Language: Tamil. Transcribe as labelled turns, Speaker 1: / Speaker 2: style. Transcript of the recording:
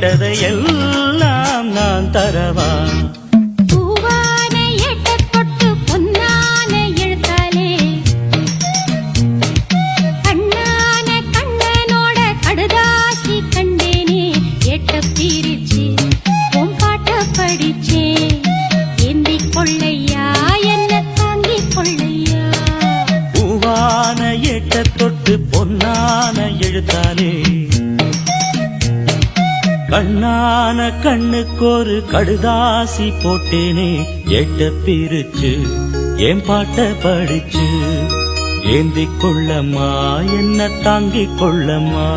Speaker 1: கேட்டதை எல்லாம் நான் தரவா?
Speaker 2: பூவான எட்டத் தொட்டு பொன்னான எழுத்தாலே கண்ணான கண்ணனோட கடுதாசி கண்டேனே. எட்டப் பிரிச்சு உன் பாட்ட படிச்சே. ஏந்திக் கொள்ளையா என்ன தாங்கிக் கொள்ளையா?
Speaker 1: பூவான எட்டத் தொட்டு பொன்னான எழுத்தாலே கண்ணான கண்ணுக்கொரு கடுதாசி போட்டேனே. எட்ட பிரிச்சு என் பாட்ட படிச்சு ஏந்திக் கொள்ளம்மா என்ன தாங்கிக் கொள்ளம்மா.